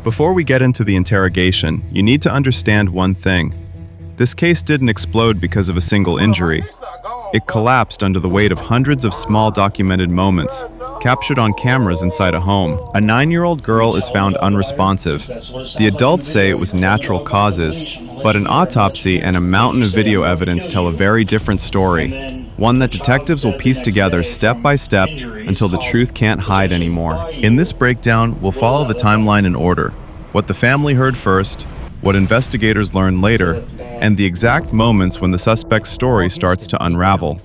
Before we get into the interrogation, you need to understand one thing. This case didn't explode because of a single injury. It collapsed under the weight of hundreds of small documented moments, captured on cameras inside a home. A 9-year-old girl is found unresponsive. The adults say it was natural causes, but an autopsy and a mountain of video evidence tell a very different story, one that detectives will piece together step by step until the truth can't hide anymore. In this breakdown, we'll follow the timeline in order: what the family heard first, what investigators learned later, and the exact moments when the suspect's story starts to unravel.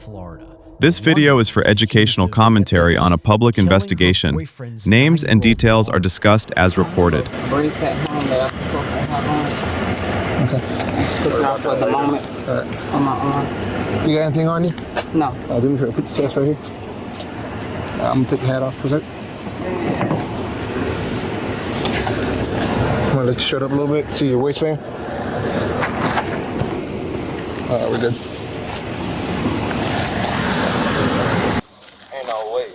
This video is for educational commentary on a public investigation. Names and details are discussed as reported. Okay. For the moment. On my arm. You got anything on you? No. Do me a favor, put your chest right here. I'm gonna take your hat off for a second. I'm gonna lift your shirt up a little bit. See your waistband? We're good. Ain't no way.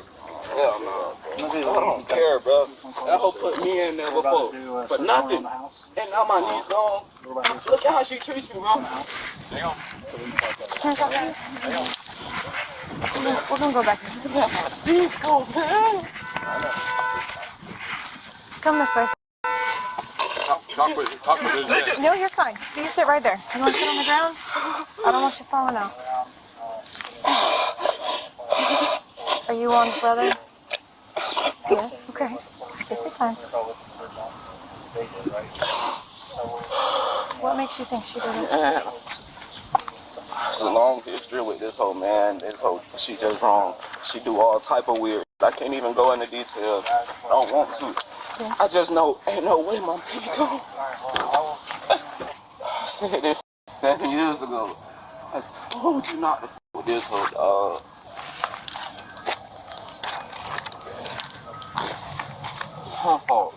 Hell no. I don't care, bro. That hoe put me in there before. For nothing. And now my knees gone. Look at how she treats me, bro. We're gonna go back. These go, man. Come this way. No, you're fine. So you sit right there. You want to sit on the ground? I don't want you falling out. Are you on, brother? Yes? Okay. Take your time. What makes you think she did it? It's a long history with this whole man. This whole, she just wrong. She do all type of weird. I can't even go into details. I don't want to. Yeah. I just know ain't no way my pee go. I said this 7 years ago. I told you not to f with this whole dog. It's her fault.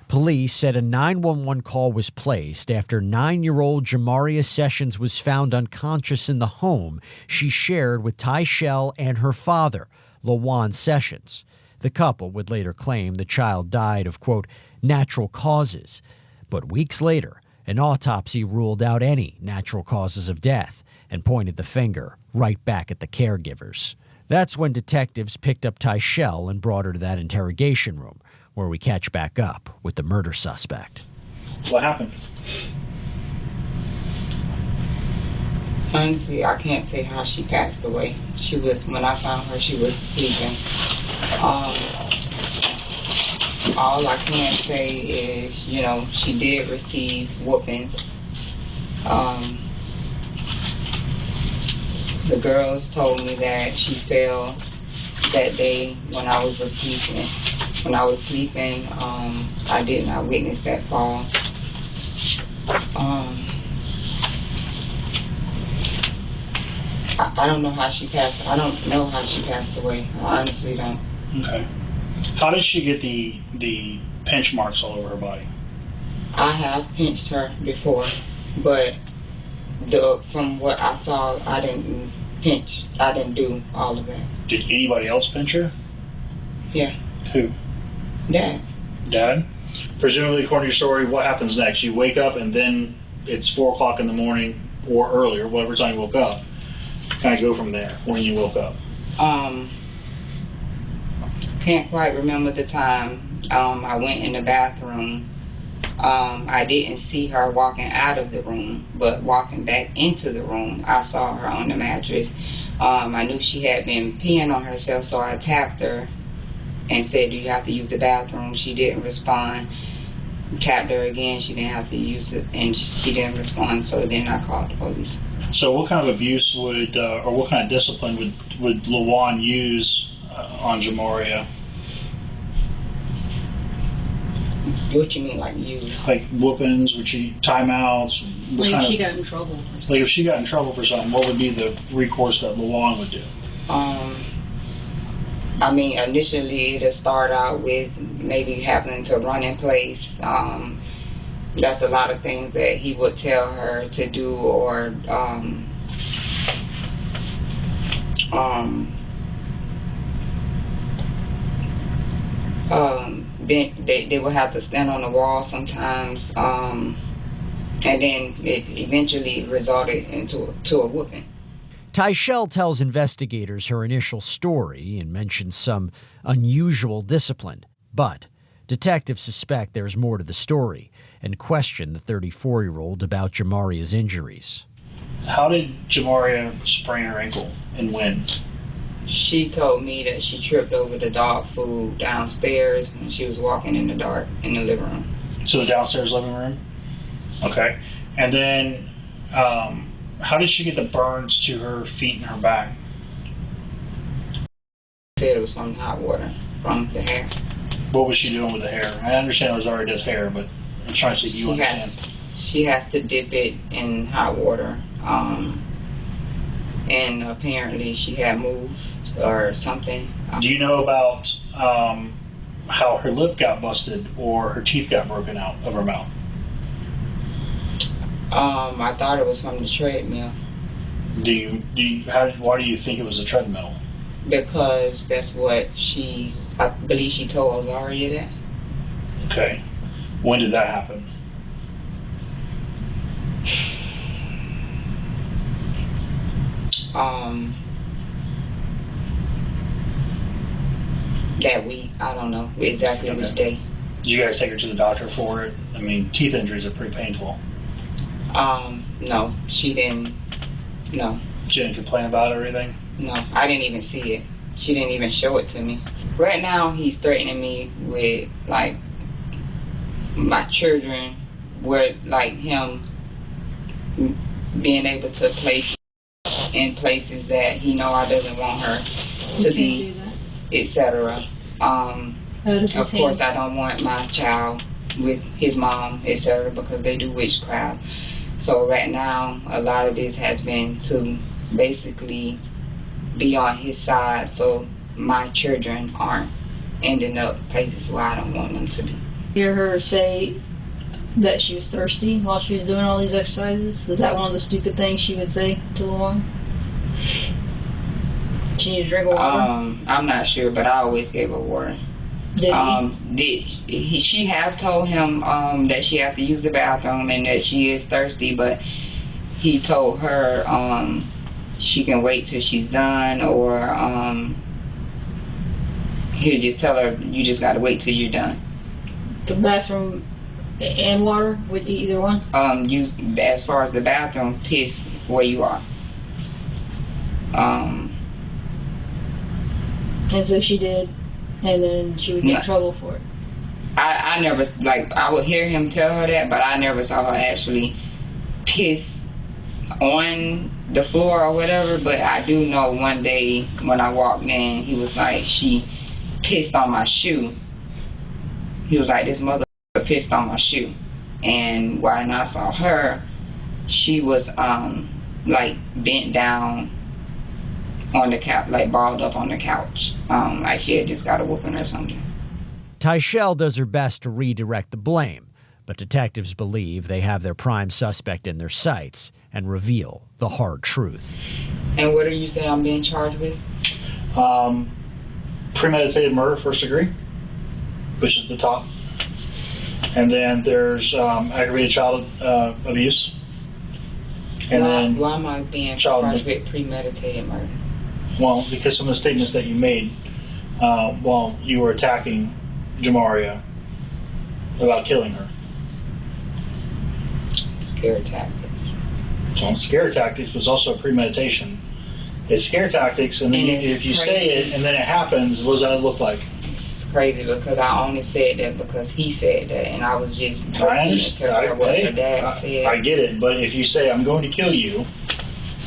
Police said a 911 call was placed after 9-year-old Jamaria Sessions was found unconscious in the home she shared with Tyshell and her father, Lawan Sessions. The couple would later claim the child died of, quote, natural causes. But weeks later, an autopsy ruled out any natural causes of death and pointed the finger right back at the caregivers. That's when detectives picked up Tyshell and brought her to that interrogation room, where we catch back up with the murder suspect. What happened? Honestly, I can't say how she passed away. When I found her, she was sleeping. All I can say is, she did receive whoopings. The girls told me that she fell that day when I was asleep. When I was sleeping, I did not witness that fall. I don't know how she passed. I don't know how she passed away. I honestly don't. Okay. How did she get the pinch marks all over her body? I have pinched her before, but from what I saw, I didn't pinch. I didn't do all of that. Did anybody else pinch her? Yeah. Who? Dad. Dad? Presumably, according to your story, what happens next? You wake up and then it's 4 o'clock in the morning or earlier, whatever time you woke up. Kind of go from there when you woke up. Can't quite remember the time. I went in the bathroom. I didn't see her walking out of the room, but walking back into the room, I saw her on the mattress. I knew she had been peeing on herself, so I tapped her and said, "Do you have to use the bathroom?" She didn't respond. Tapped her again, she didn't have to use it, and she didn't respond, so then I called the police. So what kind of abuse would, or what kind of discipline would Lawan use on Jamaria? What you mean, like use? Like whoopings, would she timeouts? Like if she got in trouble. Like if she got in trouble for something, what would be the recourse that Lawan would do? I mean, initially it'll start out with maybe having to run in place. That's a lot of things that he would tell her to do, or they would have to stand on the wall sometimes, and then it eventually resulted into a whooping. Tyshell tells investigators her initial story and mentions some unusual discipline, but detectives suspect there's more to the story and question the 34-year-old about Jamaria's injuries. How did Jamaria sprain her ankle and when? She told me that she tripped over the dog food downstairs when she was walking in the dark in the living room. So the downstairs living room? Okay. And then how did she get the burns to her feet and her back? Said it was from hot water from the hair. What was she doing with the hair? I understand it was already does hair, but I'm trying to see if you understand. She has to dip it in hot water. And apparently she had moved or something. Do you know about how her lip got busted or her teeth got broken out of her mouth? I thought it was from the treadmill. Why do you think it was a treadmill? Because that's what I believe she told Zaria that. Okay. When did that happen? That week, I don't know exactly which day. Did you guys take her to the doctor for it? I mean, teeth injuries are pretty painful. No, she didn't. No. She didn't complain about it or anything? No, I didn't even see it. She didn't even show it to me. Right now, he's threatening me with, like, my children, where, like, him being able to place in places that he know I doesn't want her to be, etc. Of course, I don't want my child with his mom, etc., because they do witchcraft. So right now, a lot of this has been to basically be on his side, so my children aren't ending up places where I don't want them to be. Hear her say that she was thirsty while she was doing all these exercises? Is that one of the stupid things she would say to Lauren? She needed to drink water? I'm not sure, but I always gave her water. She have told him that she have to use the bathroom and that she is thirsty, but he told her she can wait till she's done, or he'll just tell her you just gotta wait till you're done. The bathroom and water with either one? As far as the bathroom, piss where you are. And so she did, and then she would get in trouble for it. I never, like, I would hear him tell her that, but I never saw her actually piss on the floor or whatever. But I do know one day when I walked in, he was like, she pissed on my shoe. He was like, this mother pissed on my shoe. And when I saw her, she was like bent down on the couch, like balled up on the couch, like she had just got a whooping or something. Tyshell does her best to redirect the blame, but detectives believe they have their prime suspect in their sights and reveal the hard truth. And what are you saying I'm being charged with? Premeditated murder, first degree, which is the top. And then there's aggravated child abuse. And why am I being charged with premeditated murder? Well, because some of the statements that you made while you were attacking Jamaria about killing her. Scare tactics. So scare tactics was also a premeditation. It's scare tactics, and then if you say it and then it happens, what does that look like? It's crazy because I only said that because he said that, and I was just I to her what her dad said. I get it, but if you say, I'm going to kill you,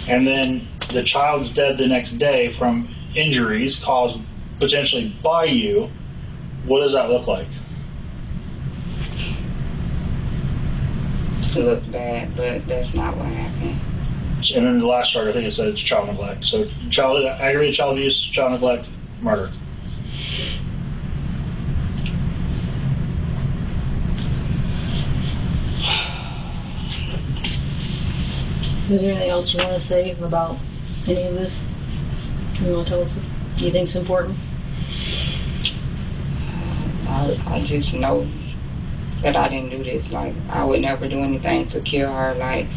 and then the child's dead the next day from injuries caused potentially by you, what does that look like? It looks bad, but that's not what happened. And then the last charge, I think it said it's child neglect. So aggravated child abuse, child neglect, murder. Is there anything else you want to say about any of this? You want to tell us? Do you think it's important? I I just know that I didn't do this. Like, I would never do anything to kill her. Like,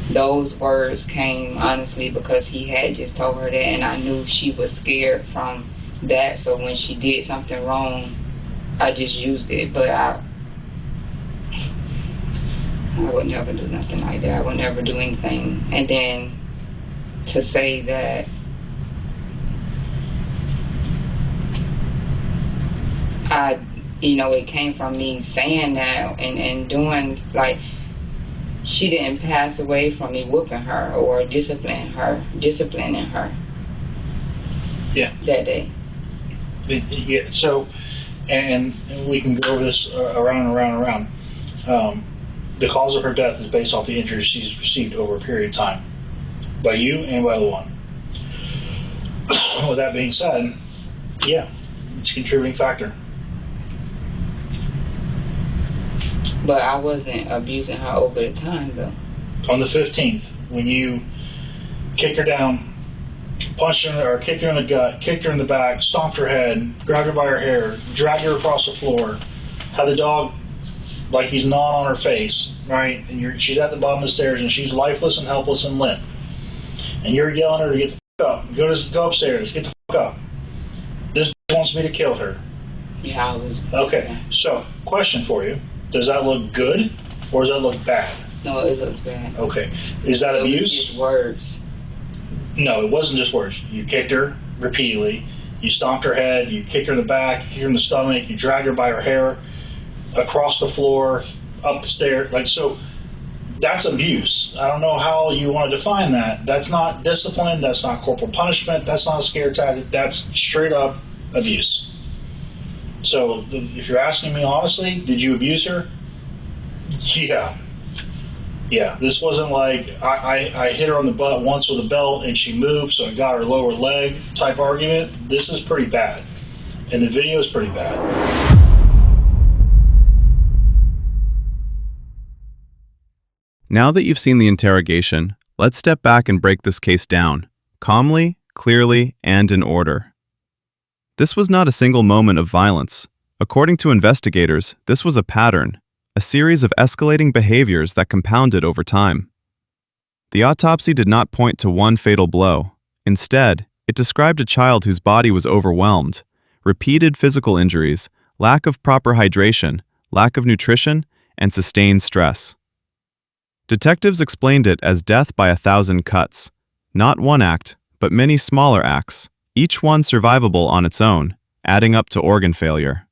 those words came honestly because he had just told her that, and I knew she was scared from that. So when she did something wrong, I just used it. But I would never do nothing like that. I would never do anything. And then to say that it came from me saying that and doing, like, she didn't pass away from me whooping her or disciplining her Yeah. that day. Yeah. So, and we can go over this around and around and around. The cause of her death is based off the injuries she's received over a period of time by you and by the one. With that being said, yeah, it's a contributing factor. But I wasn't abusing her over the time, though. On the 15th, when you kicked her down, punched her, or kicked her in the gut, kicked her in the back, stomped her head, grabbed her by her hair, dragged her across the floor, had the dog like he's gnawing on her face, right? And she's at the bottom of the stairs and she's lifeless and helpless and limp. And you're yelling at her to get the fuck up, go upstairs, get the fuck up. This wants me to kill her. Yeah, I was. Okay, so question for you: does that look good or does that look bad? No, it looks bad. Okay, is that abuse? It was just words. No, it wasn't just words. You kicked her repeatedly. You stomped her head. You kicked her in the back. Kicked her in the stomach. You dragged her by her hair across the floor, up the stairs. Like, so that's abuse. I don't know how you want to define that. That's not discipline. That's not corporal punishment. That's not a scare tactic. That's straight up abuse. So if you're asking me honestly, did you abuse her? Yeah, this wasn't like I hit her on the butt once with a belt and she moved, so I got her lower leg type argument. This is pretty bad. And the video is pretty bad. Now that you've seen the interrogation, let's step back and break this case down, calmly, clearly, and in order. This was not a single moment of violence. According to investigators, this was a pattern, a series of escalating behaviors that compounded over time. The autopsy did not point to one fatal blow. Instead, it described a child whose body was overwhelmed, repeated physical injuries, lack of proper hydration, lack of nutrition, and sustained stress. Detectives explained it as death by 1,000 cuts, not one act, but many smaller acts, each one survivable on its own, adding up to organ failure.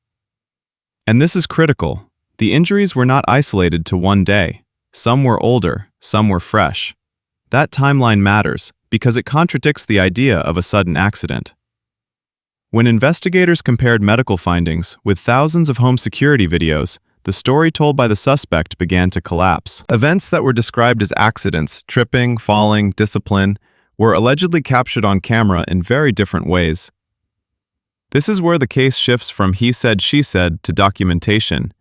And this is critical. The injuries were not isolated to one day. Some were older, some were fresh. That timeline matters because it contradicts the idea of a sudden accident. When investigators compared medical findings with thousands of home security videos, the story told by the suspect began to collapse. Events that were described as accidents, tripping, falling, discipline, were allegedly captured on camera in very different ways. This is where the case shifts from he said, she said to documentation.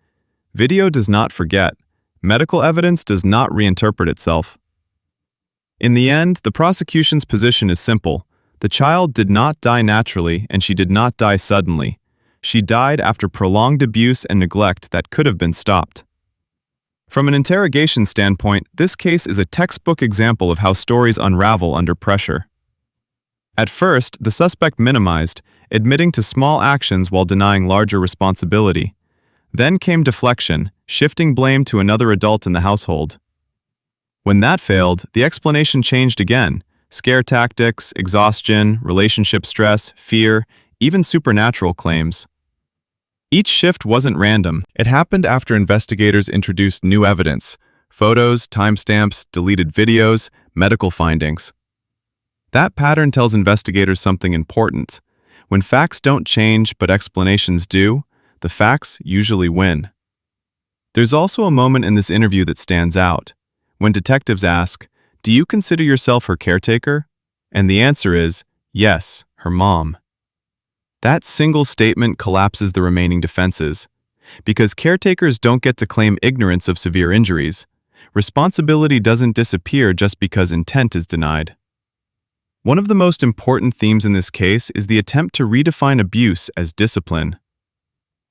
Video does not forget. Medical evidence does not reinterpret itself. In the end, the prosecution's position is simple. The child did not die naturally, and she did not die suddenly. She died after prolonged abuse and neglect that could have been stopped. From an interrogation standpoint, this case is a textbook example of how stories unravel under pressure. At first, the suspect minimized, admitting to small actions while denying larger responsibility. Then came deflection, shifting blame to another adult in the household. When that failed, the explanation changed again. Scare tactics, exhaustion, relationship stress, fear, even supernatural claims. Each shift wasn't random. It happened after investigators introduced new evidence, photos, timestamps, deleted videos, medical findings. That pattern tells investigators something important. When facts don't change but explanations do, the facts usually win. There's also a moment in this interview that stands out. When detectives ask, "Do you consider yourself her caretaker?" And the answer is, yes, her mom. That single statement collapses the remaining defenses. Because caretakers don't get to claim ignorance of severe injuries, responsibility doesn't disappear just because intent is denied. One of the most important themes in this case is the attempt to redefine abuse as discipline.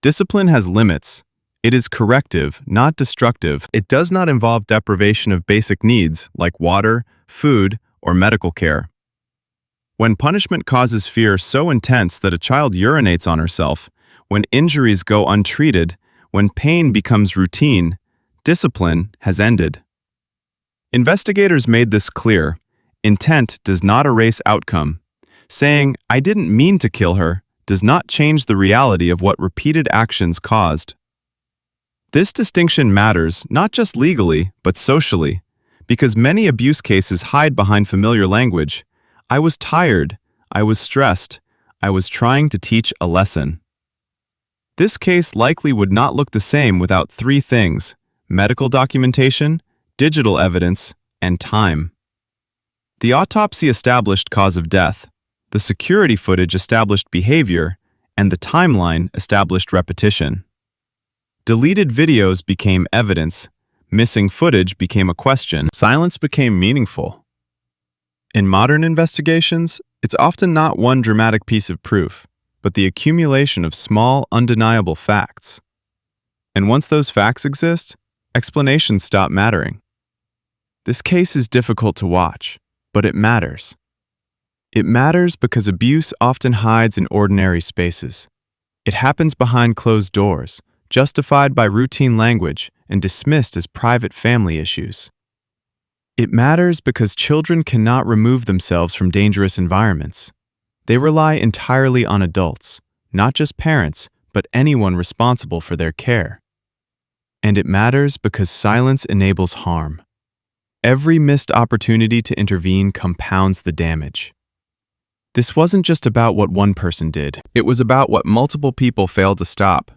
Discipline has limits. It is corrective, not destructive. It does not involve deprivation of basic needs like water, food, or medical care. When punishment causes fear so intense that a child urinates on herself, when injuries go untreated, when pain becomes routine, discipline has ended. Investigators made this clear. Intent does not erase outcome. Saying, "I didn't mean to kill her," does not change the reality of what repeated actions caused. This distinction matters not just legally, but socially, because many abuse cases hide behind familiar language. I was tired, I was stressed, I was trying to teach a lesson. This case likely would not look the same without three things: medical documentation, digital evidence, and time. The autopsy established cause of death, the security footage established behavior, and the timeline established repetition. Deleted videos became evidence, missing footage became a question, silence became meaningful. In modern investigations, it's often not one dramatic piece of proof, but the accumulation of small, undeniable facts. And once those facts exist, explanations stop mattering. This case is difficult to watch, but it matters. It matters because abuse often hides in ordinary spaces. It happens behind closed doors, justified by routine language and dismissed as private family issues. It matters because children cannot remove themselves from dangerous environments. They rely entirely on adults, not just parents, but anyone responsible for their care. And it matters because silence enables harm. Every missed opportunity to intervene compounds the damage. This wasn't just about what one person did. It was about what multiple people failed to stop.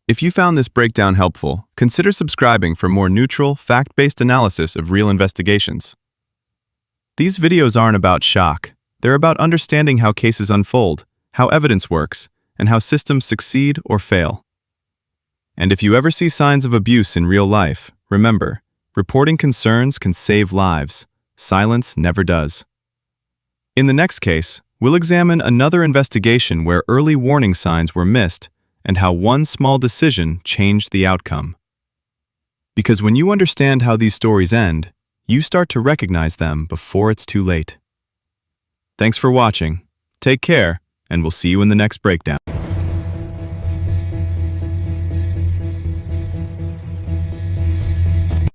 If you found this breakdown helpful, consider subscribing for more neutral, fact-based analysis of real investigations. These videos aren't about shock. They're about understanding how cases unfold, how evidence works, and how systems succeed or fail. And if you ever see signs of abuse in real life, remember, reporting concerns can save lives. Silence never does. In the next case, we'll examine another investigation where early warning signs were missed and how one small decision changed the outcome. Because when you understand how these stories end, you start to recognize them before it's too late. Thanks for watching. Take care, and we'll see you in the next breakdown.